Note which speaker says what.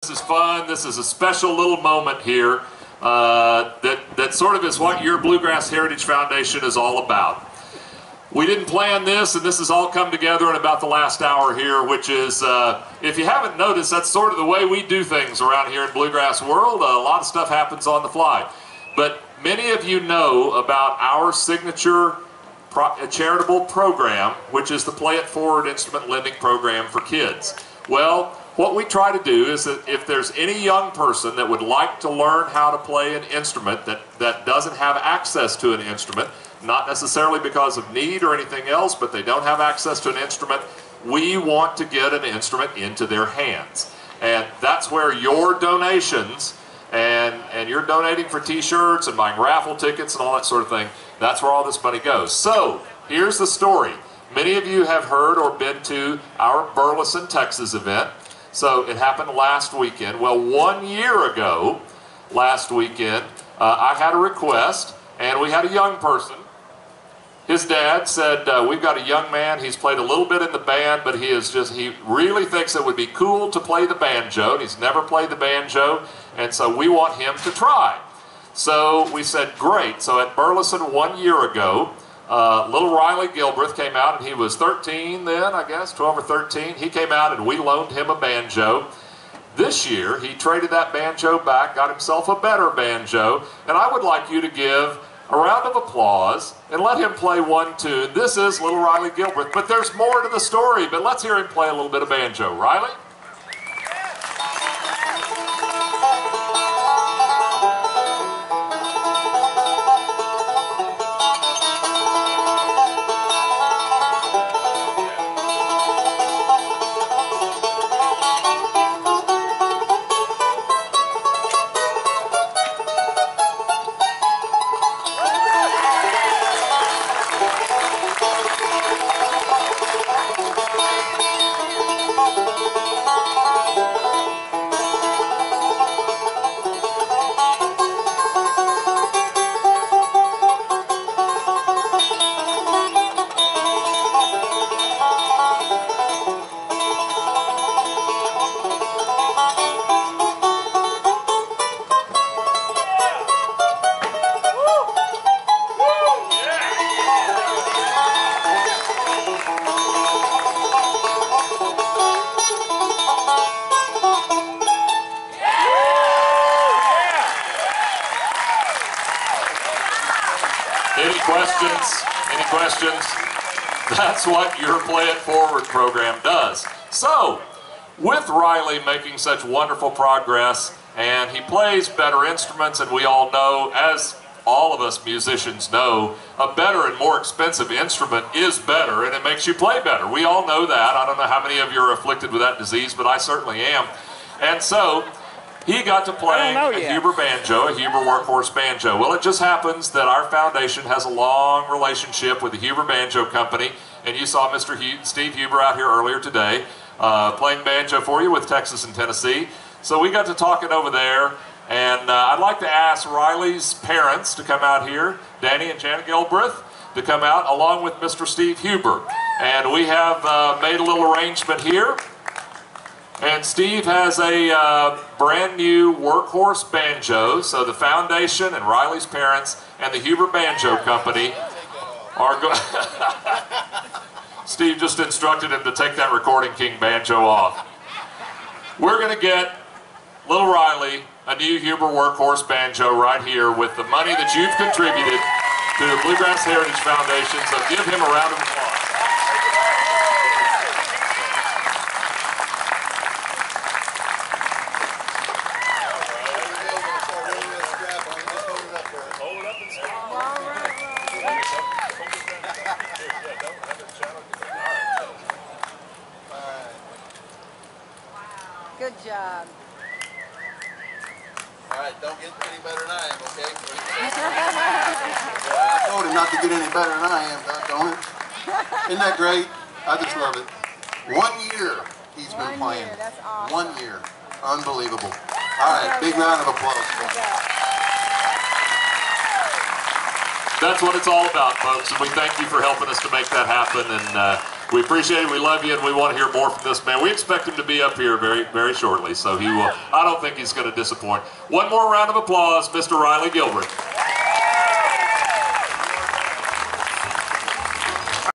Speaker 1: This is fun. This is a special little moment here that sort of is what your Bluegrass Heritage Foundation is all about. We didn't plan this, and this has all come together in about the last hour here, which is, if you haven't noticed, that's sort of the way we do things around here in Bluegrass World. A lot of stuff happens on the fly. But many of you know about our signature charitable program, which is the Play It Forward Instrument Lending Program for kids. Well, what we try to do is that if there's any young person that would like to learn how to play an instrument that doesn't have access to an instrument, not necessarily because of need or anything else, but they don't have access to an instrument, we want to get an instrument into their hands. And that's where your donations, and you're donating for t-shirts and buying raffle tickets and all that sort of thing, that's where all this money goes. So, here's the story. Many of you have heard or been to our Burleson, Texas event. So, it happened last weekend. Well, 1 year ago, last weekend, I had a request, and we had a young person. His dad said, we've got a young man, he's played a little bit in the band, but he really thinks it would be cool to play the banjo, and he's never played the banjo, and so we want him to try. So we said, great. So at Burleson 1 year ago, little Riley Gilbreath came out, and he was 13 then, I guess, 12 or 13. He came out and we loaned him a banjo. This year, he traded that banjo back, got himself a better banjo, and I would like you to give a round of applause and let him play one tune. This is little Riley Gilbreath, but there's more to the story, but let's hear him play a little bit of banjo. Riley? Any questions? That's what your Play It Forward program does. So, with Riley making such wonderful progress, and he plays better instruments, and we all know, as all of us musicians know, a better and more expensive instrument is better, and it makes you play better. We all know that. I don't know how many of you are afflicted with that disease, but I certainly am. And so, he got to play a Huber banjo, a Huber Workhorse banjo. Well, it just happens that our foundation has a long relationship with the Huber Banjo Company, and you saw Mr. Steve Huber out here earlier today playing banjo for you with Texas and Tennessee. So we got to talking over there, and I'd like to ask Riley's parents to come out here, Danny and Jana Gilbreath, to come out along with Mr. Steve Huber. And we have made a little arrangement here. And Steve has a brand new Workhorse banjo, so the foundation and Riley's parents and the Huber Banjo Company are going. Steve just instructed him to take that Recording King banjo off. We're going to get little Riley a new Huber Workhorse banjo right here with the money that you've contributed to the Bluegrass Heritage Foundation, so give him a round of applause.
Speaker 2: Good job.
Speaker 3: All right, don't get any better than I am, okay? I told him not to get any better than I am, don't it? Isn't that great? I just love it. 1 year he's been playing.
Speaker 2: That's awesome.
Speaker 3: 1 year. Unbelievable. All right, big round of applause.
Speaker 1: That's what it's all about, folks, and we thank you for helping us to make that happen. And We appreciate it, we love you, and we want to hear more from this man. We expect him to be up here very, very shortly, so he will. I don't think he's going to disappoint. One more round of applause, Mr. Riley Gilbreath.